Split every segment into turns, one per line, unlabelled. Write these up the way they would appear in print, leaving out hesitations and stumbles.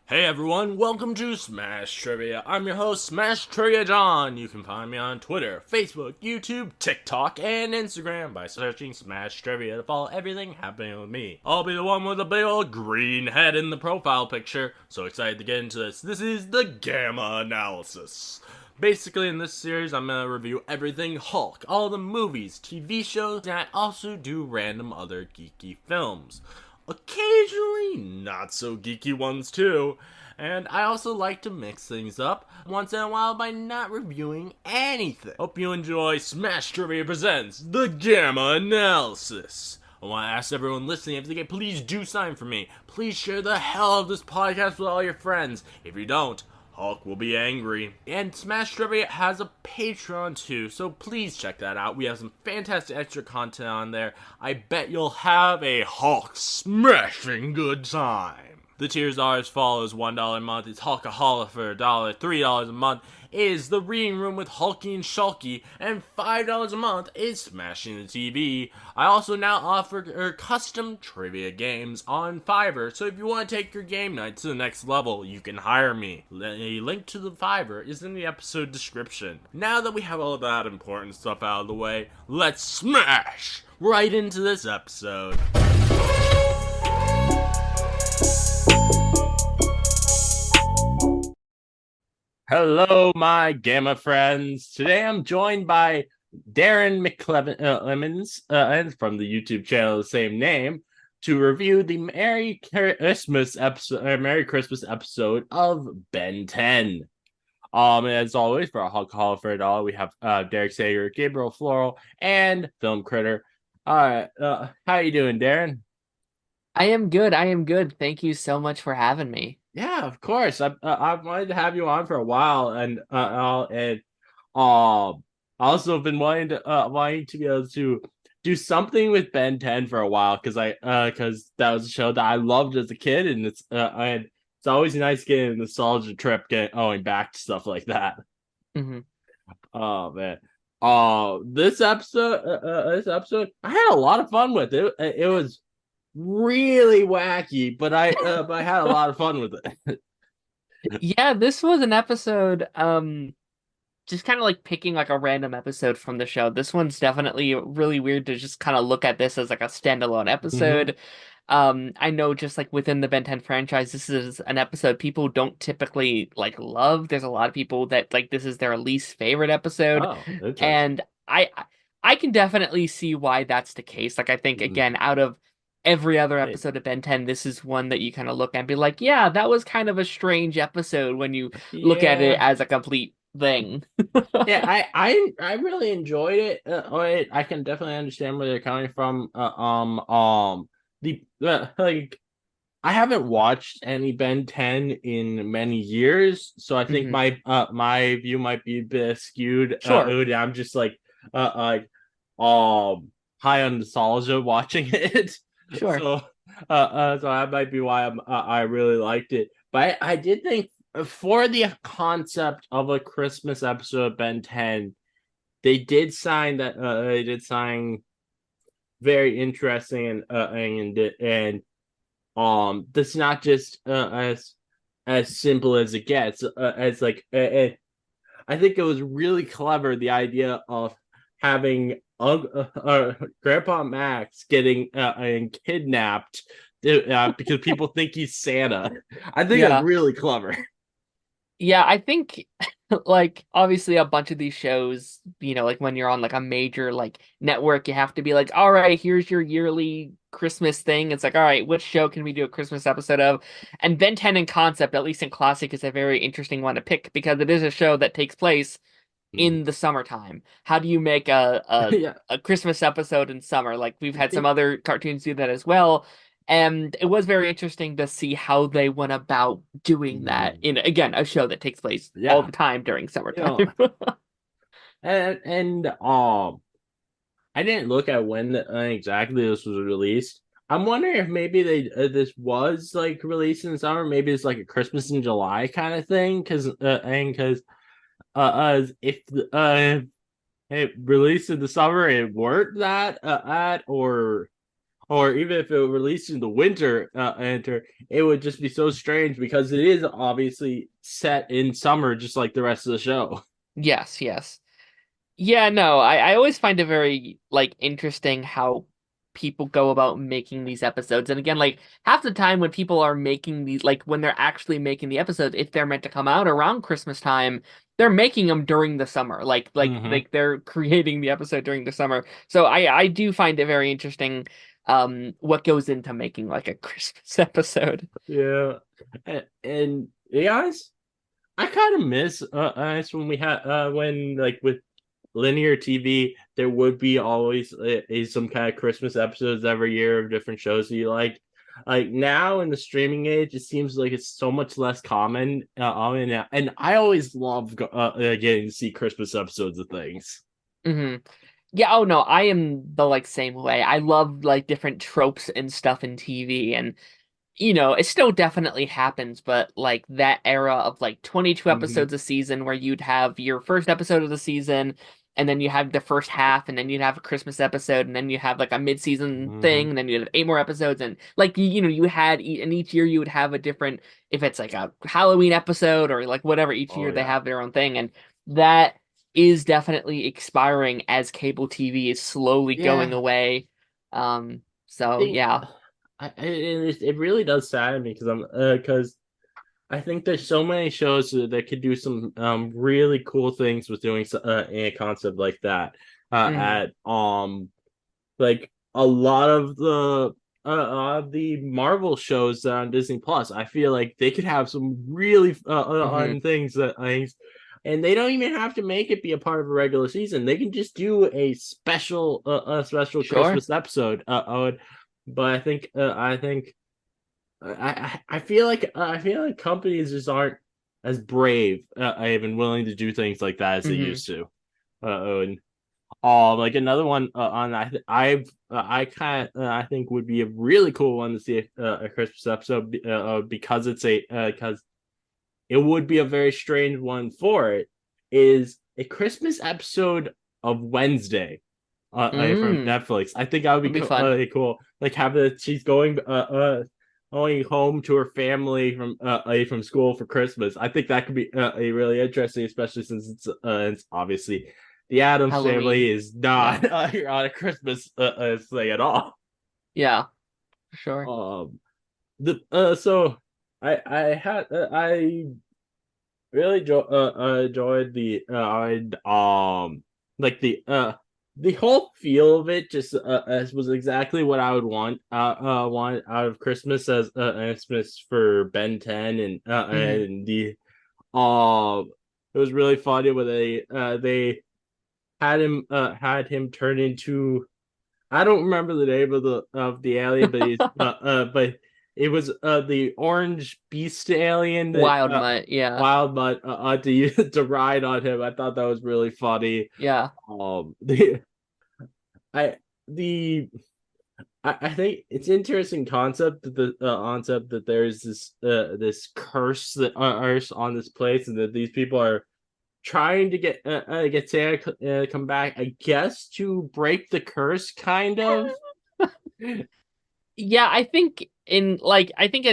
Hey everyone, welcome to Smash Trivia. I'm your host, Smash Trivia John. You can find me on Twitter, Facebook, YouTube, TikTok, and Instagram by searching Smash Trivia to follow everything happening with me. I'll be the one with the big old green head in the profile picture. So excited to get into this. This is the Gamma Analysis. Basically, in this series, I'm going to review everything Hulk, all the movies, TV shows, and I also do random other geeky films. Occasionally, not so geeky ones too. And I also like to mix things up once in a while by not reviewing anything. Hope you enjoy Smash Trivia Presents The Gamma Analysis. I want to ask everyone listening if they can please do something for me. Please share the hell out of this podcast with all your friends. If you don't, Hulk will be angry. And Smash Trivia has a Patreon too, so please check that out. We have some fantastic extra content on there. I bet you'll have a Hulk smashing good time. The tiers are as follows: $1 a month is Hulkaholic for $1, $3 a month is the Reading Room with Hulky and Shulky, and $5 a month is Smashing the TV. I also now offer custom trivia games on Fiverr, so if you want to take your game night to the next level, you can hire me. A link to the Fiverr is in the episode description. Now that we have all that important stuff out of the way, let's smash right into this episode. Hello, my Gamma friends. Today I'm joined by Daren Mcclimans from the YouTube channel of the same name to review the Merry Christmas episode of Ben 10. As always, for a Hulkaholic for $1, we have Derek Sager, Gabriel Floral, and Film Critter. All right, how you doing, Daren?
I am good. I am good. Thank you so much for having me.
Yeah, of course. I've wanted to have you on for a while, and also been wanting to be able to do something with Ben 10 for a while because that was a show that I loved as a kid, and it's always nice getting a nostalgia trip going back to stuff like that.
hmm
Oh man. This episode, I had a lot of fun with it. It was really wacky, but I had a lot of fun with it.
Yeah, this was an episode, just kind of like picking like a random episode from the show. This one's definitely really weird to just kind of look at this as like a standalone
Mm-hmm.
episode. I know just like within the Ben 10 franchise, this is an episode people don't typically like love. There's a lot of people that like this is their least favorite episode,
Oh, interesting.
and I can definitely see why that's the case. Like I think
Mm.
again, out of every other
Hey,
episode of Ben 10, this is one that you kind of look at and be like, yeah, that was kind of a strange episode when you look at it
yeah,
as a complete thing.
yeah. I really enjoyed it. I can definitely understand where they're coming from. The like I haven't watched any Ben 10 in many years, so I think
hmm
my view might be a bit skewed.
Sure,
I'm just uh like um high on nostalgia watching it,
sure.
so so that might be why I really liked it. But I did think for the concept of a Christmas episode of Ben 10, they did sign very interesting and that's not just as simple as it gets. As like I think it was really clever, the idea of having Grandpa Max getting kidnapped because people think he's Santa. I think it's
Yeah.
really clever.
Yeah, I think like obviously a bunch of these shows, like when you're on like a major like network, you have to be like, all right, here's your yearly Christmas thing. It's like, all right, which show can we do a Christmas episode of? And Ben 10 in concept, at least in classic, is a very interesting one to pick because it is a show that takes place
Mm.
in the summertime. How do you make a
Yeah,
a Christmas episode in summer? Like we've
I
had some
think
other cartoons do that as well. And it was very interesting to see how they went about doing that
mm,
in, again, a show that takes place all
yeah,
the time during
you know,
summertime.
and I didn't look at when exactly this was released. I'm wondering if maybe they this was like released in summer. Maybe it's like a Christmas in July kind of thing. Because if it released in the summer, it weren't that at or or even if it were released in the winter, it would just be so strange because it is obviously set in summer, just like the rest of the show.
Yes, yes. Yeah, no, I always find it very like interesting how people go about making these episodes. And again, like half the time when people are making these, like when they're actually making the episodes, if they're meant to come out around Christmas time, they're making them during the summer.
Mm-hmm.
Like they're creating the episode during the summer. So I do find it very interesting what goes into making like a Christmas episode.
Yeah, and yeah, guys, I kind of miss us when we had when like with linear TV, there would be always some kind of Christmas episodes every year of different shows that you like. Like now in the streaming age, it seems like it's so much less common. And I always love getting to see Christmas episodes of things.
Hmm. Yeah, oh no, I am the like same way. I love like different tropes and stuff in TV, and it still definitely happens, but like that era of like 22
Hmm.
episodes a season where you'd have your first episode of the season and then you have the first half and then you'd have a Christmas episode and then you have like a mid-season thing
Hmm.
and then you'd have 8 more episodes and like you had and each year you would have a different if it's like a Halloween episode or like whatever each
Oh
year they
yeah.
have their own thing and that is definitely expiring as cable TV is slowly going
Yeah.
away. So
Think
yeah.
it really does sadden me because I think there's so many shows that could do some really cool things with doing a concept like that
Hmm.
at like a lot of the Marvel shows on Disney Plus. I feel like they could have some really
Hmm.
on things, and they don't even have to make it be a part of a regular season. They can just do a special
Sure.
Christmas episode. But I feel like companies just aren't as brave and willing to do things like that as they
Hmm.
used to. And like another one on I kind of I think would be a really cool one to see a Christmas episode because because it would be a very strange one for it is a Christmas episode of Wednesday from
Mm.
Netflix. I think that would be
Would be fun.
cool. Like have she's going home to her family from school for Christmas. I think that could be a really interesting, especially since it's obviously the Adams
Halloween.
family is
Yeah.
not on a Christmas thing at all.
Yeah, for sure.
Um, the so I really enjoyed like the whole feel of it just as was exactly what I would want out of Christmas as Christmas for Ben 10
Hmm.
and the it was really funny when they had him turn into I don't remember the name of the alien, but it was the orange beast alien that
Wild Mutt. Yeah.
Wild Mutt to to ride on him. I thought that was really funny.
Yeah.
The I the I think it's interesting concept that the concept that there's this curse that is on this place and that these people are trying to get Santa come back. I guess to break the curse, kind of.
Yeah, I think in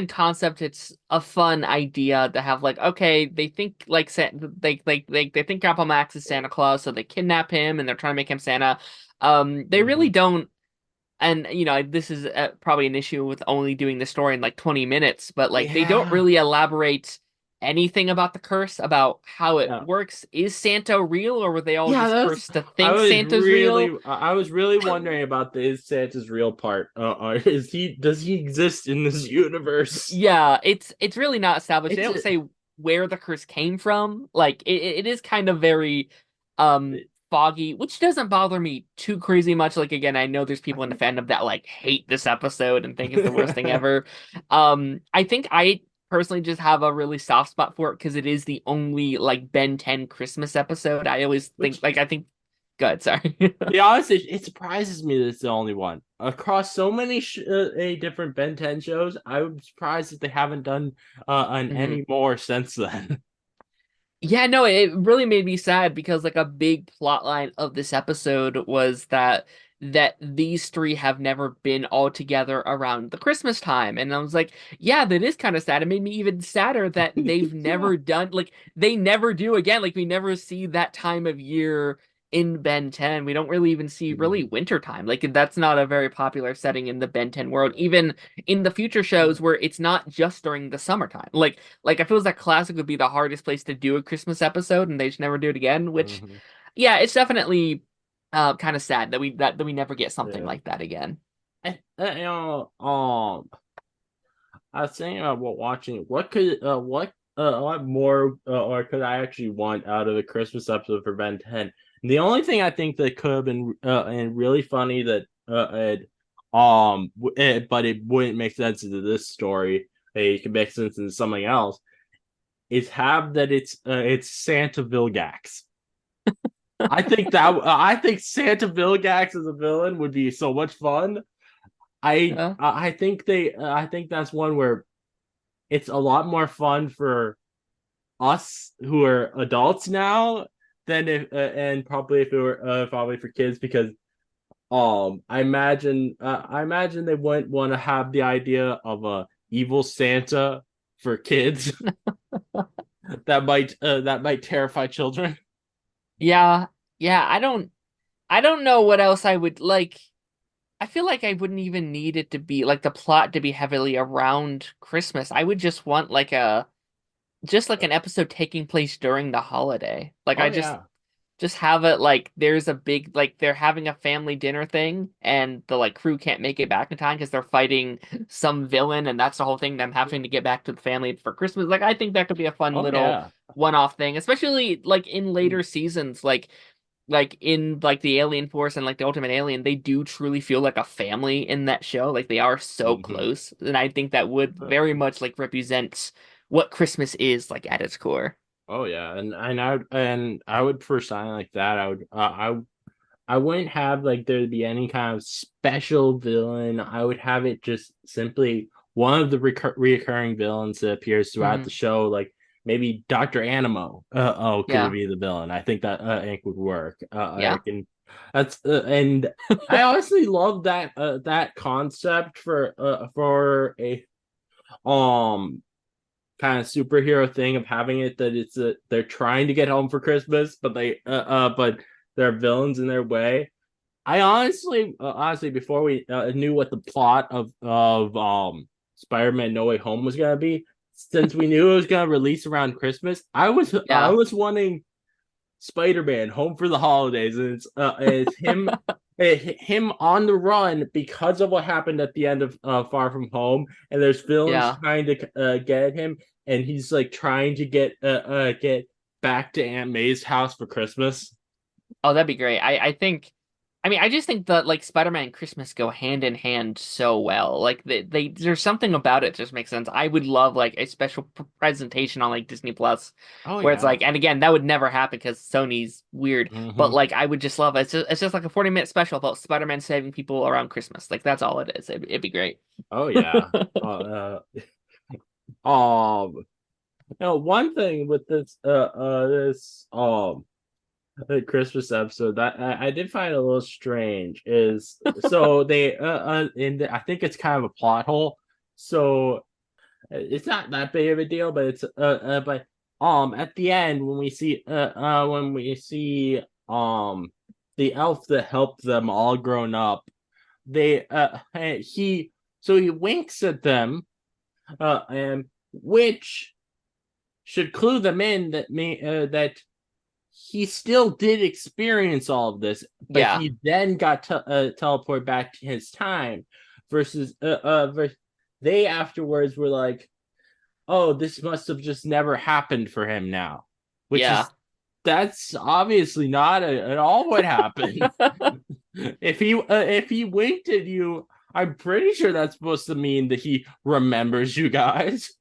concept it's a fun idea to have like okay, they think like they think Grandpa Max is Santa Claus, so they kidnap him and they're trying to make him Santa. They really
Mhm.
don't and this is probably an issue with only doing the story in like 20 minutes, but like they don't
Yeah.
really elaborate anything about the curse, about how it
Yeah.
works. Is Santa real, or were they all
Yeah,
just
that's.
cursed to think Santa's real?
I was really wondering about the is Santa's real part. Is he does he exist in this universe?
Yeah, it's really not established. They
It's
don't say where the curse came from. Like it is kind of very foggy, which doesn't bother me too crazy much. Like again, I know there's people in the fandom that like hate this episode and think it's the worst thing ever. I think I personally just have a really soft spot for it because it is the only like Ben 10 Christmas episode. I always think
which
like I think good, sorry.
to be honest, it surprises me that it's the only one across so many different Ben 10 shows. I'm surprised that they haven't done on
Mhm.
any more since then.
Yeah, no, it really made me sad because like a big plot line of this episode was that that these three have never been all together around the Christmas time. And I was like, yeah, that is kind of sad. It made me even sadder that they've
Yeah.
never done, like, they never do again. Like, we never see that time of year in Ben 10. We don't really even see really
Mhm.
winter time. Like, that's not a very popular setting in the Ben 10 world, even in the future shows where it's not just during the summertime. Like I feel that classic would be the hardest place to do a Christmas episode, and they just never do it again, which
Mhm.
yeah, it's definitely kind of sad that we never get something
Yeah.
like that again.
You know, I was thinking about watching what more or could I actually want out of the Christmas episode for Ben 10? The only thing I think that could have been and really funny that but it wouldn't make sense into this story. It could make sense into something else. Is have that it's Santa Vilgax. I think Santa Vilgax as a villain would be so much fun.
Yeah.
I think that's one where it's a lot more fun for us who are adults now than if and probably if it were probably for kids because I imagine they wouldn't want to have the idea of a evil Santa for kids that might terrify children.
Yeah. Yeah, I don't know what else I would like. I feel like I wouldn't even need it to be like the plot to be heavily around Christmas. I would just want like a just like an episode taking place during the holiday. Like
Oh
I
yeah.
just have it like there's a big like they're having a family dinner thing and the like crew can't make it back in time because they're fighting some villain and that's the whole thing them having to get back to the family for Christmas. Like I think that could be a fun
Oh
little
yeah.
one-off thing, especially like in later seasons like in like the Alien Force and like the Ultimate Alien, they do truly feel like a family in that show. Like they are so
Mm-hmm.
close. And I think that would very much like represent what Christmas is like at its core.
Oh yeah, and I would for something like that. I wouldn't have like there be any kind of special villain. I would have it just simply one of the reoccurring villains that appears throughout
Hmm.
the show, like maybe Doctor Animo. Could
Yeah.
be the villain. I think that ink would work. I
Yeah.
can. That's and I honestly love that concept for a um kind of superhero thing of having it that they're trying to get home for Christmas, but they're villains in their way. I honestly before we knew what the plot of Spider-Man No Way Home was gonna be, since we knew it was gonna release around Christmas, I
Yeah.
was wanting Spider-Man Home for the Holidays, and it's him on the run because of what happened at the end of Far From Home, and there's villains
Yeah.
trying to get at him, and he's like trying to get back to Aunt May's house for Christmas.
Oh, that'd be great. I mean, I just think that like Spider-Man and Christmas go hand in hand so well. Like they there's something about it just makes sense. I would love like a special presentation on like Disney Plus
Oh
where it's
yeah.
like, and again, that would never happen because Sony's weird, but
Mm-hmm.
like I would just love it. It's just like a 40-minute special about Spider-Man saving people around Christmas. Like that's all it is. It'd be great.
Oh yeah. Um, one thing with this the Christmas episode that I did find a little strange is so they I think it's kind of a plot hole. So it's not that big of a deal, but it's but at the end when we see the elf that helped them all grown up, they he winks at them and which should clue them in that he still did experience all of this, but
Yeah.
he then got teleported back to his time. Versus they afterwards were like, "Oh, this must have just never happened for him now," which
Yeah.
is that's obviously not at all what happened. If he winked at you, I'm pretty sure that's supposed to mean that he remembers you guys.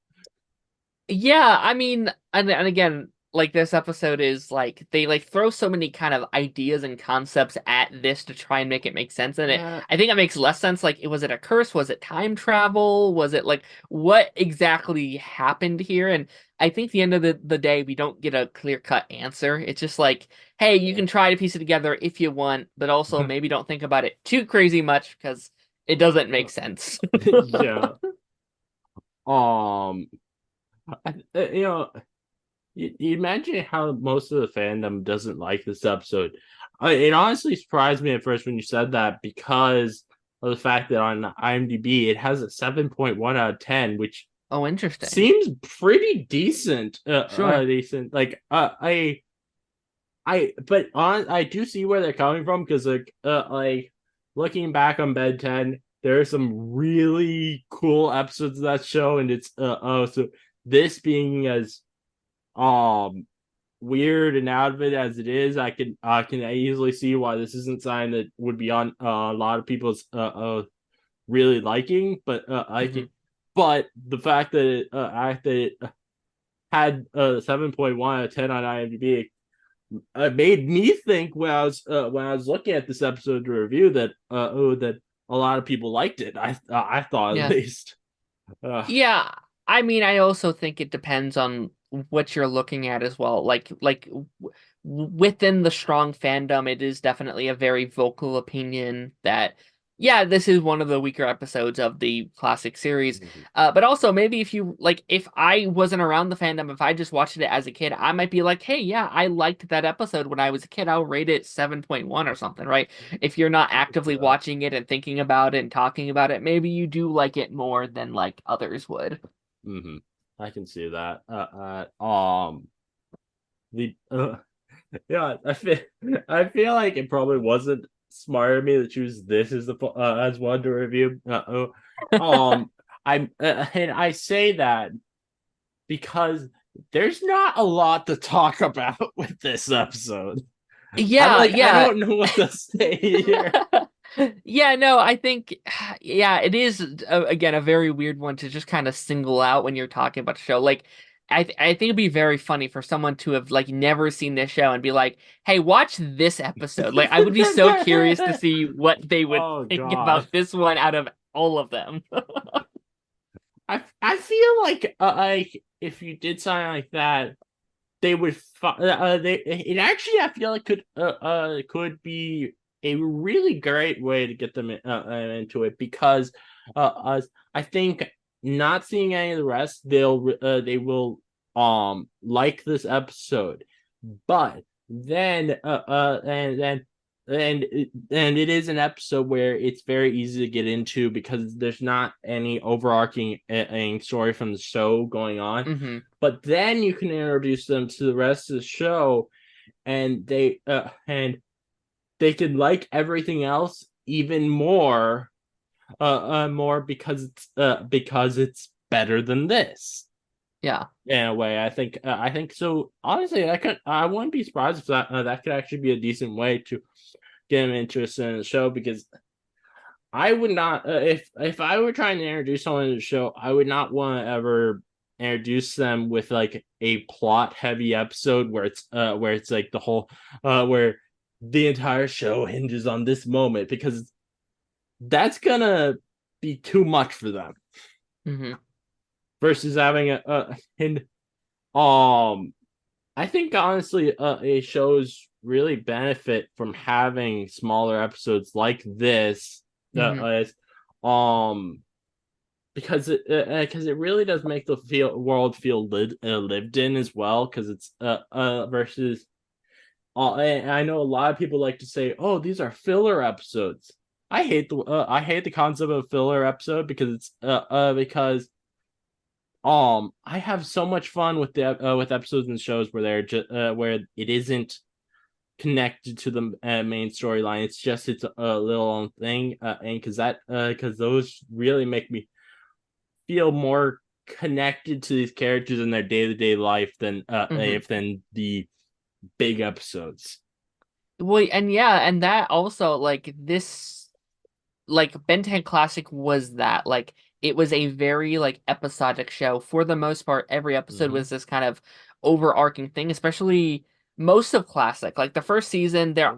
Yeah, I mean, and again, like this episode is like they like throw so many kind of ideas and concepts at this to try and make it make sense. And
Uh,
I think it makes less sense. Like, was it a curse? Was it time travel? Was it like what exactly happened here? And I think the end of the day, we don't get a clear-cut answer. It's just like, hey, you can try to piece it together if you want, but also maybe don't think about it too crazy much because it doesn't make sense.
yeah. Um, you know, you imagine how most of the fandom doesn't like this episode. It honestly surprised me at first when you said that because of the fact that on IMDb it has a 7.1 out of 10, which
Oh, interesting.
seems pretty decent.
Sure.
Decent. Like, I do see where they're coming from because like looking back on Ben 10, there are some really cool episodes of that show, and it's so this being as um weird and out of it as it is, I can easily see why this isn't something that would be on a lot of people's really liking, but
Hmm.
but the fact that it had 7.1 out of 10 on IMDb made me think when I was looking at this episode to review that a lot of people liked it. I thought at
Yeah.
least. Uh,
Yeah, I mean, I also think it depends on what you're looking at as well. Within the strong fandom, it is definitely a very vocal opinion that, yeah, this is one of the weaker episodes of the classic series. But also maybe if you like, if I wasn't around the fandom, if I just watched it as a kid, I might be like, hey, yeah, I liked that episode when I was a kid. I'll rate it 7.1 or something, right? If you're not actively
yeah.
watching it and thinking about it and talking about it, maybe you do like it more than like others would.
hmm I can see that. The yeah, I feel like it probably wasn't smart of me to choose this as the as one to review. I'm and I say that because there's not a lot to talk about with this episode.
Yeah,
I
yeah.
don't know what to say here.
Yeah, no, I think, yeah, it is again a very weird one to just kind of single out when you're talking about the show. Like, I think it'd be very funny for someone to have like never seen this show and be like, "Hey, watch this episode." Like, I would be so curious to see what they would
Oh
think
God.
about this one out of all of them.
I feel like if you did something like that, they would they it actually I feel like could be a really great way to get them into it because I think not seeing any of the rest they will like this episode, but then and it is an episode where it's very easy to get into because there's not any overarching story from the show going on,
Hmm.
but then you can introduce them to the rest of the show, and they can like everything else even more because it's better than this
Yeah.
in a way. I think so. Honestly, I wouldn't be surprised if that could actually be a decent way to get them interested in the show because I would not if I were trying to introduce someone to the show, I would not want to ever introduce them with like a plot heavy episode where it's like the whole where the entire show hinges on this moment because that's gonna be too much for them
Hmm.
versus having and um I think honestly a shows really benefit from having smaller episodes like this
Hmm.
as um because it really does make the world feel lived in as well because it's versus and I know a lot of people like to say, oh, these are filler episodes. I hate the concept of filler episode because it's because I have so much fun with the with episodes and shows where they're just where it isn't connected to the main storyline. It's just its little own thing, and because those really make me feel more connected to these characters in their day to day life
Hmm.
than the big episodes.
Well, and yeah, and that also like this like Ben 10 Classic was that like it was a very like episodic show for the most part. Every episode
Mm-hmm.
was this kind of overarching thing, especially most of Classic. Like the first season, there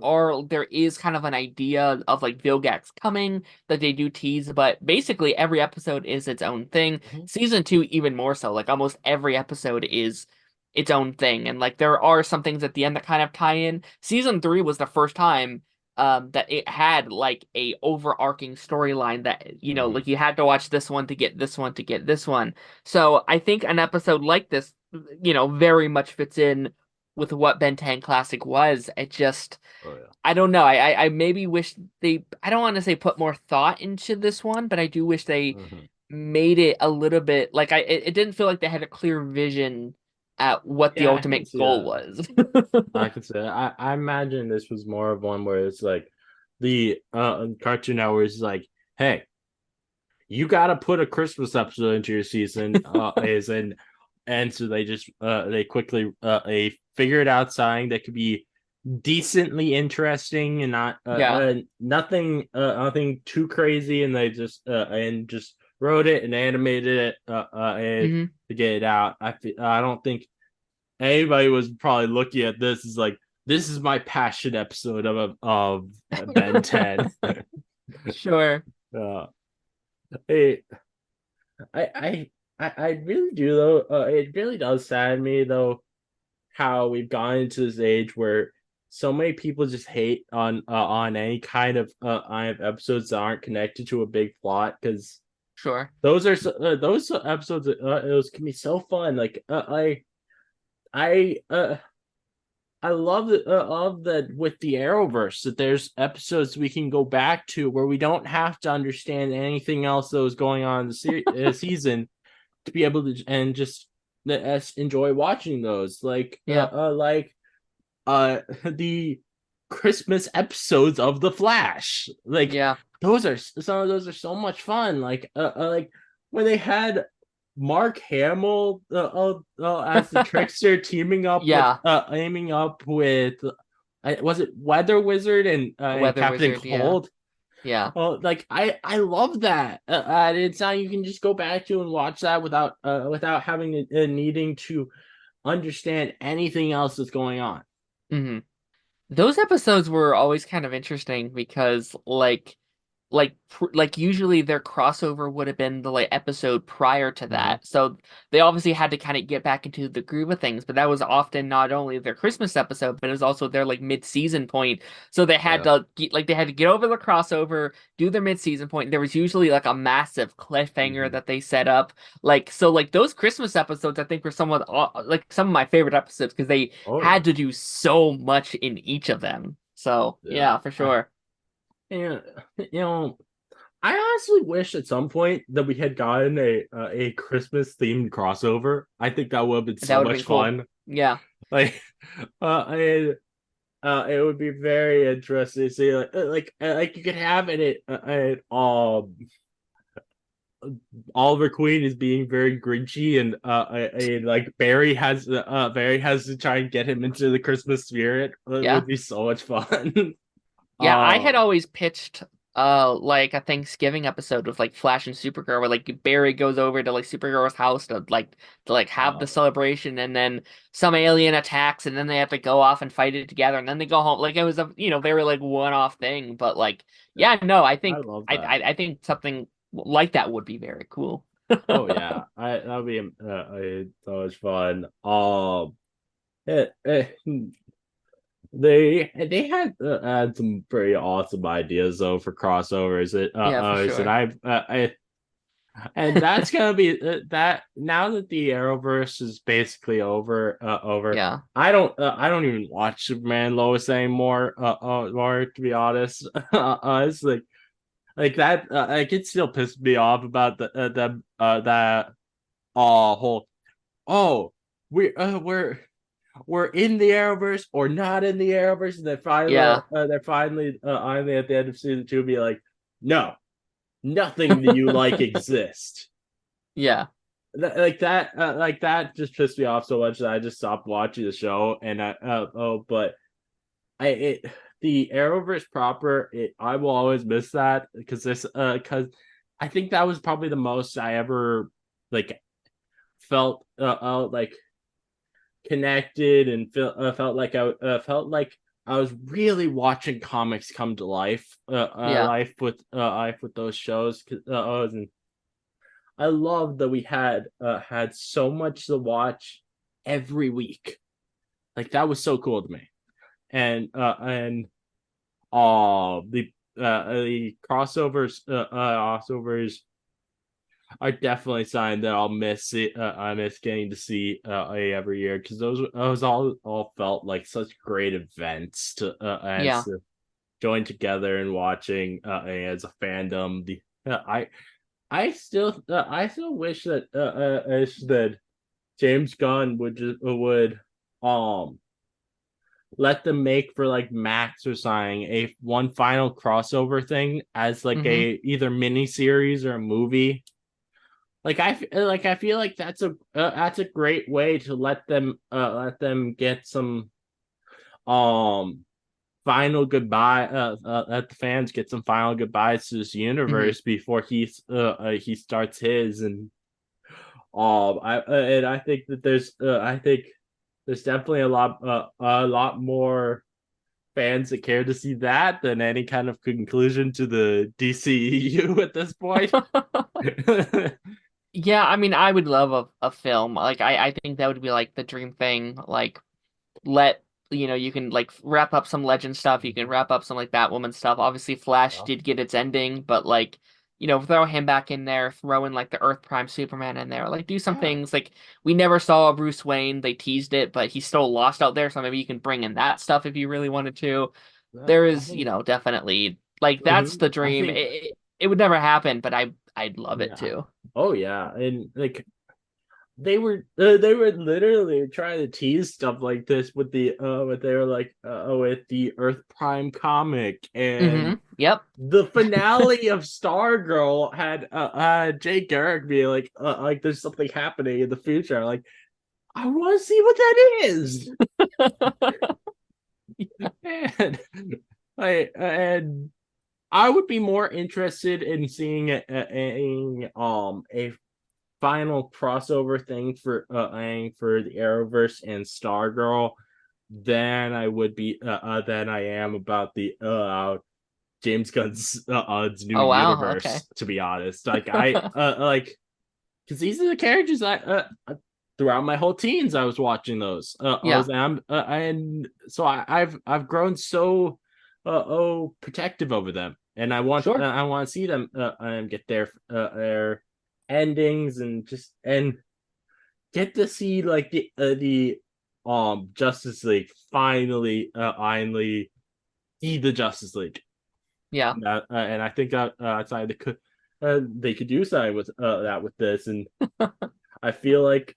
is kind of an idea of like Vilgax coming that they do tease, but basically every episode is its own thing.
Mhm.
Season 2 even more so. Like almost every episode is its own thing, and like there are some things at the end that kind of tie in. Season 3 was the first time that it had like a overarching storyline that
Mhm.
like you had to watch this one to get this one to get this one. So I think an episode like this very much fits in with what Ben 10 Classic was. It just,
Oh yeah.
I don't know. I maybe wish I don't want to say put more thought into this one, but I do wish they
Mhm.
made it a little bit like it didn't feel like they had a clear vision at what the
Yeah, I can
ultimate
see
goal
that.
was.
I could say I imagine this was more of one where it's like the Cartoon Network is like, hey, you gotta put a Christmas episode into your season, is and so they just they quickly they figured out something that could be decently interesting and not
Yeah.
nothing too crazy, and they just wrote it and animated it and
Hmm.
to get it out. I don't think anybody was probably looking at this as like, this is my passion episode of Ben 10.
Sure.
uh, it, I, I I really do though. It really does sadden me though how we've gotten into this age where so many people just hate on any kind of episodes that aren't connected to a big plot, because
Sure.
those episodes those can be so fun. Like I I love that with the Arrowverse that there's episodes we can go back to where we don't have to understand anything else that was going on in the season to be able to and just enjoy watching those,
Yeah.
the Christmas episodes of The Flash. Like
Yeah.
those are some of those are so much fun. Like when they had Mark Hamill as the trickster
Yeah.
aiming up with was it Weather Wizard and
Weather
Captain
Wizard. Yeah.
Cold.
Yeah.
Oh, like I love that. It's now you can just go back to and watch that without having needing to understand anything else that's going on.
Hmm. Those episodes were always kind of interesting because like usually their crossover would have been the like episode prior to
Mhm.
that. So they obviously had to kind of get back into the groove of things, but that was often not only their Christmas episode, but it was also their like mid-season point. So they had
Yeah.
to get over the crossover, do their mid-season point. There was usually like a massive cliffhanger
Mhm.
that they set up. Like those Christmas episodes I think were somewhat like some of my favorite episodes because they
Oh yeah.
had to do so much in each of them. So,
Yeah.
yeah, for sure.
And I honestly wish at some point that we had gotten a Christmas themed crossover. I think that would have been
That
so
would have
much
been cool.
fun.
Yeah.
Like, I it would be very interesting to see like you could have Oliver Queen is being very grinchy, and like Barry has to try and get him into the Christmas spirit. It
Yeah.
would be so much fun.
Yeah, I had
uh
always pitched like a Thanksgiving episode with like Flash and Supergirl where like Barry goes over to like Supergirl's house to have the
uh
celebration and then some alien attacks and then they have to go off and fight it together and then they go home. Like it was a very like one-off thing, but like
yeah,
yeah, no, I
I
think
love
I
that.
I, I think something like that would be very cool.
Oh yeah, I that'd be so much fun. It, it, they had some pretty awesome ideas though for crossovers.
Yeah, for
Said
sure.
I and that's gonna be that now that the Arrowverse is basically over.
Yeah.
I don't even watch Superman Lois anymore. More to be honest, it's like that. Like it still pissed me off about the that whole, oh, we're in the Arrowverse or not in the Arrowverse, and
Yeah.
they're finally at the end of season two be like, no, nothing that you like exists.
Yeah.
Like that just pissed me off so much that I just stopped watching the show. And but I it the Arrowverse proper, I will always miss that because I think that was probably the most I ever like felt like connected and felt like I was really watching comics come to life.
Yeah.
Life with those shows. And I love that we had so much to watch every week. Like that was so cool to me. And the crossovers are definitely something that I'll miss. I miss getting to see every year because those all felt like such great events
Yeah.
to join together and watching as a fandom. I still wish that James Gunn would um let them make for like Max or something a one final crossover thing as like
Hmm.
a either mini series or a movie. I feel like that's a great way to let them get some um final goodbye let the fans get some final goodbyes to this
Hmm.
universe before he starts his. And I think that I think there's definitely a lot more fans that care to see that than any kind of conclusion to the DCEU at this point.
Yeah, I mean, I would love a film. Like, I think that would be like the dream thing. Like, let you can like wrap up some Legend stuff. You can wrap up some like Batwoman stuff. Obviously, Flash did get its ending, but like, throw him back in there, throw in like the Earth Prime Superman in there. Like, do some
Yeah,
things. Like, we never saw Bruce Wayne. They teased it, but he's still lost out there. So maybe you can bring in that stuff if you really wanted to. There
I
is,
think
definitely like that's
mhm,
the
I
dream.
think
It would never happen, but I'd love it
yeah.
too.
Oh yeah, and like they were literally trying to tease stuff like this with the what they were like with the Earth Prime comic. And
Yep.
the finale of Stargirl had Jay Garrick be like there's something happening in the future. Like I want to see what that is. And and I would be more interested in seeing a final crossover thing for the Arrowverse and Stargirl than I am about the James Gunn's new
Oh wow. Okay.
universe. To be honest, like I like because these are the characters throughout my whole teens I was watching those.
Yeah.
And so I've grown so protective over them, and
Sure.
I want to see them get their endings and just and get to see like the Justice League finally see the Justice League.
Yeah.
And I think outside they could do something with that with this. And I feel like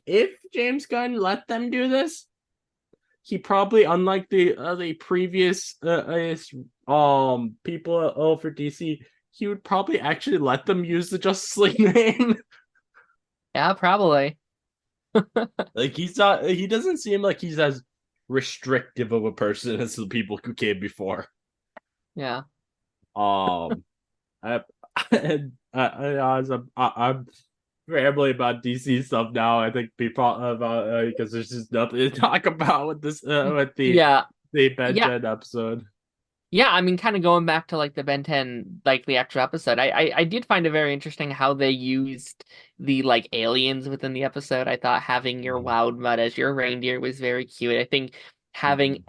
if James Gunn let them do this, he probably, unlike the previous people for DC, he would probably actually let them use the Justice League name.
Yeah, probably.
Like he doesn't seem like he's as restrictive of a person as the people who came before.
Yeah.
Um, I, I'm rambling about DC stuff now. I think people about because there's just nothing to talk about with this with
Yeah.
the Ben
Yeah.
10 episode.
Yeah, I mean, kind of going back to like the Ben 10, like the extra episode, I did find it very interesting how they used the like aliens within the episode. I thought having your Wild Mutt as your reindeer was very cute. I think having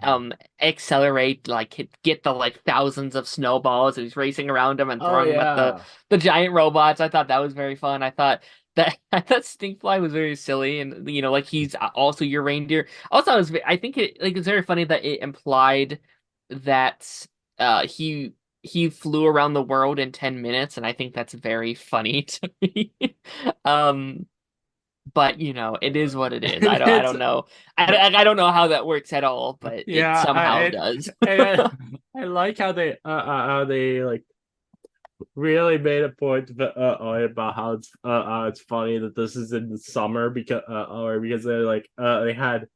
Accelerate like get the like thousands of snowballs and he's racing around them and
Oh
throwing them at the
yeah.
the giant robots. I thought that was very fun. I thought that I thought Stinkfly was very silly and like he's also your reindeer. Also, I think it's very funny that it implied that he flew around the world in 10 minutes, and I think that's very funny to me. Um, but it is what it is.
And
I
it's
don't know. I don't know how that works at all, but it
yeah,
somehow does.
I like how they like really made a point about how it's funny that this is in the summer because or because they had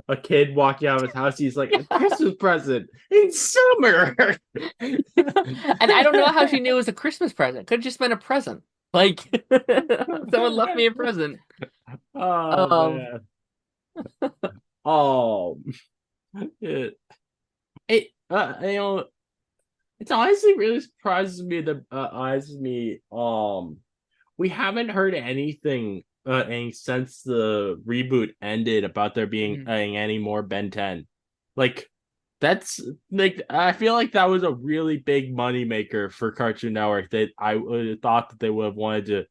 a kid walking out of his house. He's like a Christmas present in summer.
And I don't know how she knew it was a Christmas present. Could have just been a present. Like someone left me a present.
Oh
Um,
man. Um, it, it honestly really surprises me that we haven't heard anything since the reboot ended about there being
Mhm.
any more Ben 10. Like that's like I feel like that was a really big money maker for Cartoon Network that I would have thought that they would have wanted to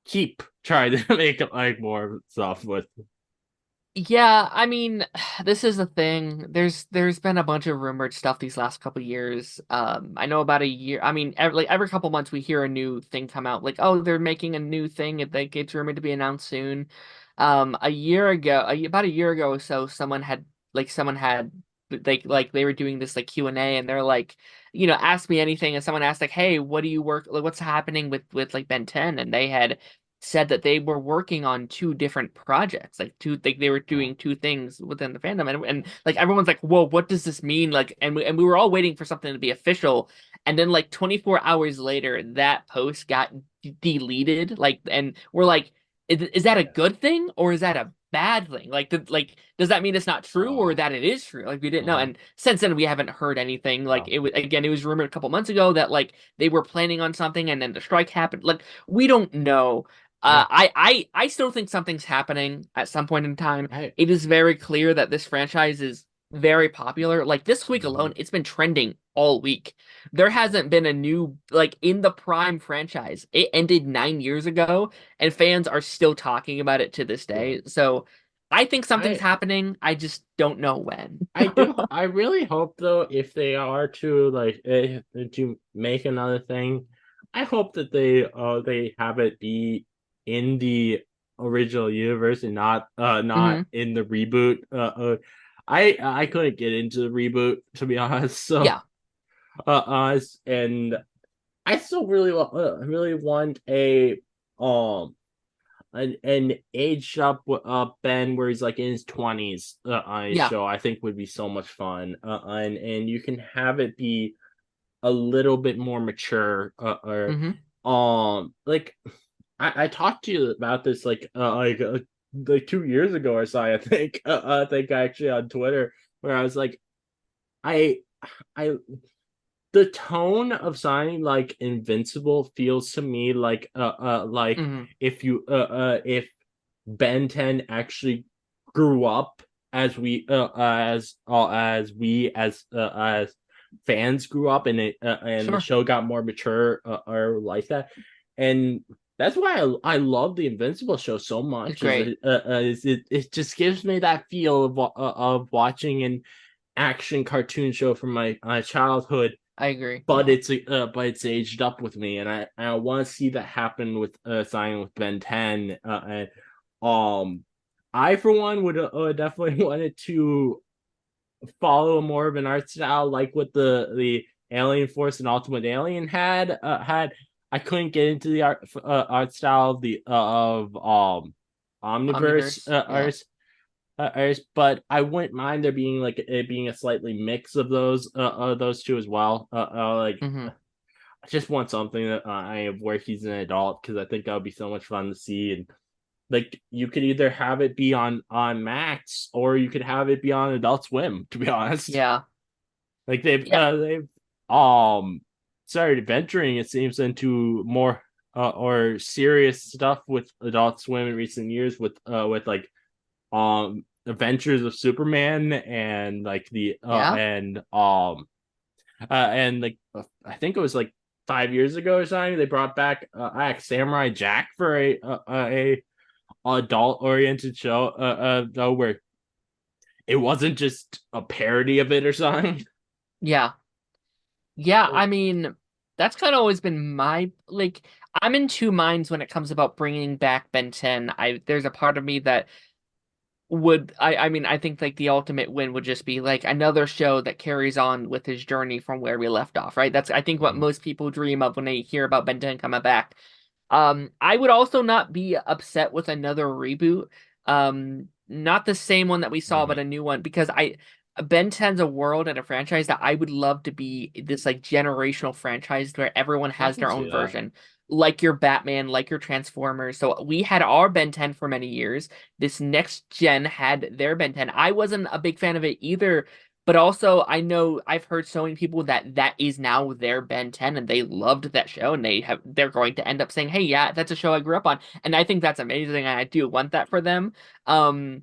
keep trying to make like more stuff with.
Yeah, I mean, this is the thing. There's been a bunch of rumored stuff these last couple years. I know about a year. I mean, every couple months we hear a new thing come out. Like, oh, they're making a new thing. It's rumored to be announced soon. A year ago, about a year ago or so, someone had they were doing this like Q&A, and they're like, ask me anything. And someone asked like, hey, what do you work? Like, what's happening with like Ben 10? And they had said that they were working on two different projects, like they were
Oh,
doing two things within the fandom, and like everyone's like, "Whoa, what does this mean?" Like, and we were all waiting for something to be official, and then like 24 hours later, that post got deleted. Like, and we're like, is that a
yeah.
good thing or is that a bad thing? Like, does that mean it's not true or
Oh,
that it is true? Like, we didn't know,
uh-huh.
and since then we haven't heard anything. Like,
Oh,
it was rumored a couple months ago that like they were planning on something, and then the strike happened. Like, we don't know.
yeah.
I still think something's happening at some point in time.
I
It is very clear that this franchise is very popular. Like this week
mhm.
alone, it's been trending all week. There hasn't been a new like in the Prime franchise. It ended 9 years ago, and fans are still talking about it to this
Yeah.
day. So I think something's
I
happening. I just don't know when.
I really hope though if they are to to make another thing, I hope that they have it be in the original universe and not
Hmm.
in the reboot. I couldn't get into the reboot to be honest. So
Yeah,
and I still really want a um an aged up Ben where he's like in his 20s on his
yeah.
show. I think would be so much fun. And you can have it be a little bit more mature or
Hmm.
like I talked to you about this like 2 years ago or so. I think actually on Twitter where I was like I I the tone of signing like Invincible feels to me like
Hmm.
if Ben 10 actually grew up as we as fans grew up and the
Sure.
show got more mature or like that. And that's why I love the Invincible show so
It's
much
great.
it just gives me that feel of watching an action cartoon show from my childhood,
I agree.
but
Yeah.
it's aged up with me, and I want to see that happen with signing with Ben 10. And um, I for one would definitely wanted to follow more of an art style like what the Alien Force and Ultimate Alien had. I couldn't get into the art style of the of Omniverse
Omniverse. Yeah.
but I wouldn't mind there being like it being a slightly mix of those two as well. Like
Hmm.
I just want something that I have where he's an adult because I think that would be so much fun to see. And like you could either have it be on Max or you could have it be on Adult Swim. To be honest,
Yeah.
like
Yeah.
they've um started venturing it seems into more or serious stuff with Adult Swim in recent years with like Adventures of Superman and like the
Yeah.
and like I think it was like 5 years ago or something they brought back Samurai Jack for a adult oriented show though where it wasn't just a parody of it or something.
Yeah. Yeah. I mean, that's kind of always been my like. I'm in two minds when it comes about bringing back Ben 10. There's a part of me that I mean, I think like the ultimate win would just be like another show that carries on with his journey from where we left off, right? That's I think what
Mhm.
most people dream of when they hear about Ben 10 coming back. I would also not be upset with another reboot. Not the same one that we saw, but
Mhm.
a new one because I Ben 10's a world and a franchise that I would love to be this like generational franchise where everyone
I
has
can
their
see
own
that.
version. like your Batman, like your Transformers. So we had our Ben 10 for many years. This next gen had their Ben 10. I wasn't a big fan of it either, but also I know I've heard so many people that that is now their Ben 10 and they loved that show and they're going to end up saying, "Hey, yeah, that's a show I grew up on." And I think that's amazing and I do want that for them. Um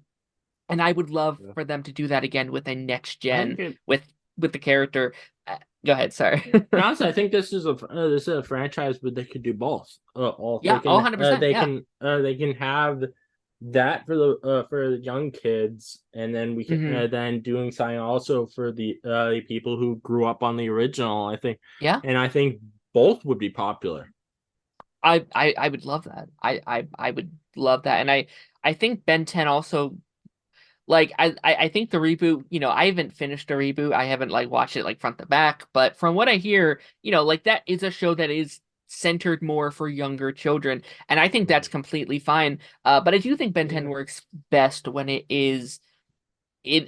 and I would love
Yeah.
for them to do that again with a next
I think
gen
it.
with the character. Go ahead, sorry.
Honestly, I think this is a franchise, but they could do both. All
Yeah, oh, 100%. Yeah.
they can have that for the young kids, and then we can
Hmm.
then doing something also for the people who grew up on the original.
Yeah.
I think both would be popular.
I would love that. I would love that. And I think Ben 10 also like I think the reboot, I haven't finished the reboot. I haven't like watched it like front to back, but from what I hear, like that is a show that is centered more for younger children, and I think that's completely fine. But I do think Ben 10
Yeah.
works best when it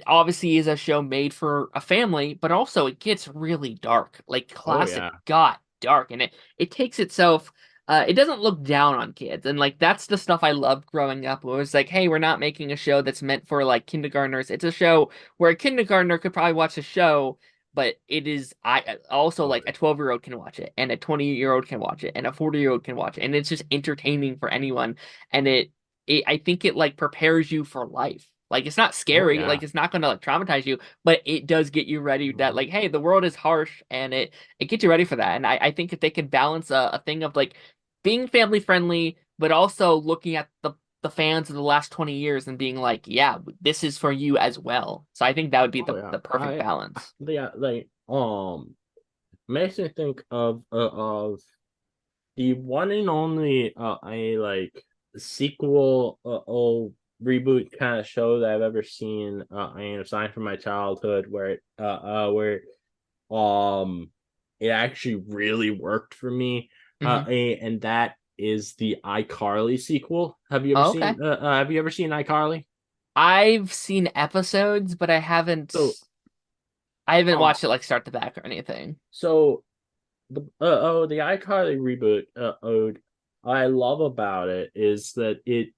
obviously is a show made for a family, but also it gets really dark. Like
Oh
classic
yeah.
got dark, and it takes itself. It doesn't look down on kids, and like that's the stuff I loved growing up. Where it was like, hey, we're not making a show that's meant for like kindergartners. It's a show where a kindergartner could probably watch the show, but it is I also
Oh
like a 12-year-old can watch it, and a 20-year-old can watch it, and a 40-year-old can watch it, and it's just entertaining for anyone. And I think it like prepares you for life. Like it's not
oh
scary,
yeah.
like it's not gonna like traumatize you, but it does get you ready that
Mhm.
like, hey, the world is harsh and it gets you ready for that. And I think if they could balance a thing of like being family friendly, but also looking at the fans of the last 20 years and being like, yeah, this is for you as well. So I think that would be
Oh yeah.
the perfect balance.
Yeah, makes me think of the one and only a like sequel reboot kind of show that I've ever seen aside from my childhood where it actually really worked for me
Hmm.
and that is the iCarly sequel.
Oh, okay.
Have you ever seen iCarly?
I've seen episodes, but
So
I haven't
uh
watched it like start to back or anything.
so the iCarly reboot I love about it is that it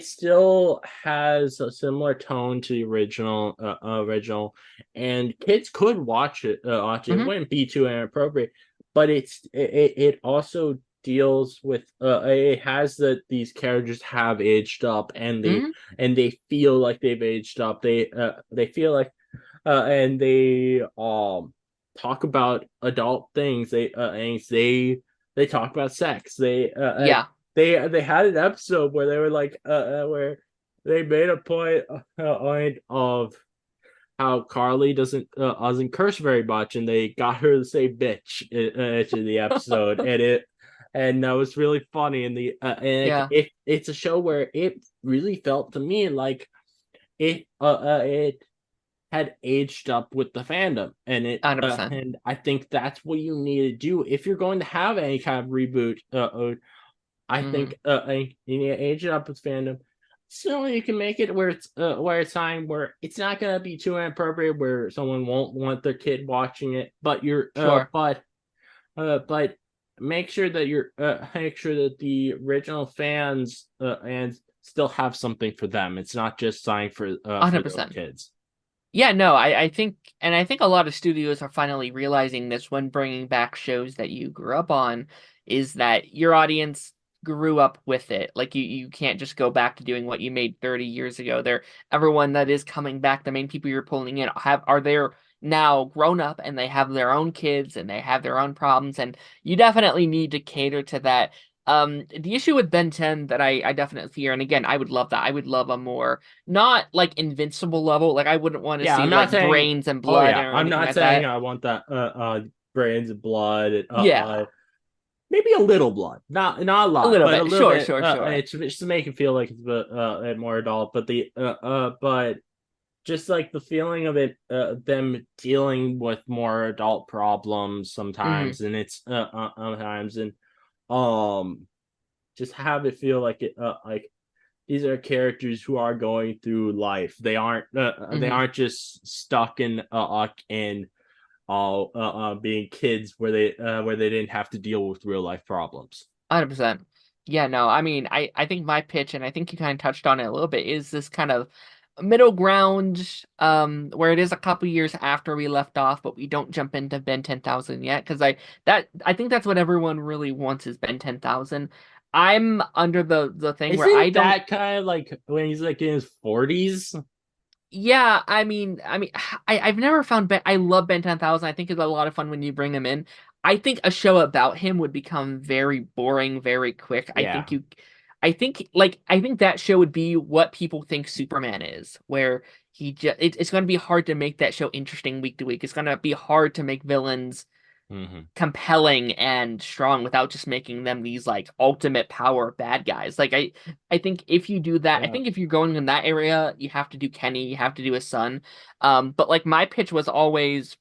still has a similar tone to the original, and kids could watch it. It
Hmm.
wouldn't be too inappropriate, but it also deals with it has that these characters have aged up
Hmm.
and they feel like they've aged up. They feel like and they talk about adult things. They talk about sex.
Yeah.
They had an episode where they were like where they made a point of how Carly doesn't curse very much, and they got her to say bitch to the episode, and that was really funny. And
Yeah.
it's a show where it really felt to me like it had aged up with the fandom,
100%.
and I think that's what you need to do if you're going to have any kind of reboot. I
Hmm.
think you need to age it up with fandom, so you can make it where it's time where it's not gonna be too inappropriate, where someone won't want their kid watching it, but
Sure.
but make sure that the original fans and still have something for them. It's not just something for the
100%.
kids.
Yeah, no, I think a lot of studios are finally realizing this when bringing back shows that you grew up on, is that your audience grew up with it. Like you can't just go back to doing what you made 30 years ago. Everyone that is coming back, the main people you're pulling in are there now grown up and they have their own kids and they have their own problems, and you definitely need to cater to that. The issue with Ben 10 that I definitely fear, and again, I would love that. I would love a more not like invincible level. Like I wouldn't want to
Yeah,
see
I'm not
like
saying.
brains and
Oh
blood
yeah,
or
I'm
anything
not
like
saying
that.
I want that brains and blood.
Yeah,
Maybe a little blood, not a
a
lot,
little
but a
bit.
little
Sure,
bit.
sure, sure.
It's just to make it feel like it's more adult. But just like the feeling of it, them dealing with more adult problems
Hmm.
sometimes, and it's sometimes and um just have it feel like like these are characters who are going through life. They
Hmm.
aren't just stuck in all being kids where they didn't have to deal with real life problems.
100%. Yeah, no, I mean, I think my pitch, and I think you kind of touched on it a little bit, is this kind of middle ground, where it is a couple years after we left off, but we don't jump into Ben 10,000 yet, because I think that's what everyone really wants is Ben 10,000. I'm under the thing where I
Isn't
don't.
that kind of like when he's like in his 40s?
Yeah, I mean, I've never found Ben. I love Ben 10,000. I think it's a lot of fun when you bring him in. I think a show about him would become very boring very quick.
Yeah.
I think that show would be what people think Superman is, where it's going to be hard to make that show interesting week to week. It's going to be hard to make villains
Hmm.
compelling and strong without just making them these like ultimate power bad guys. I think if you do that, I
Yeah.
think if you're going in that area, you have to do Kenny, you have to do his son. But like my pitch was always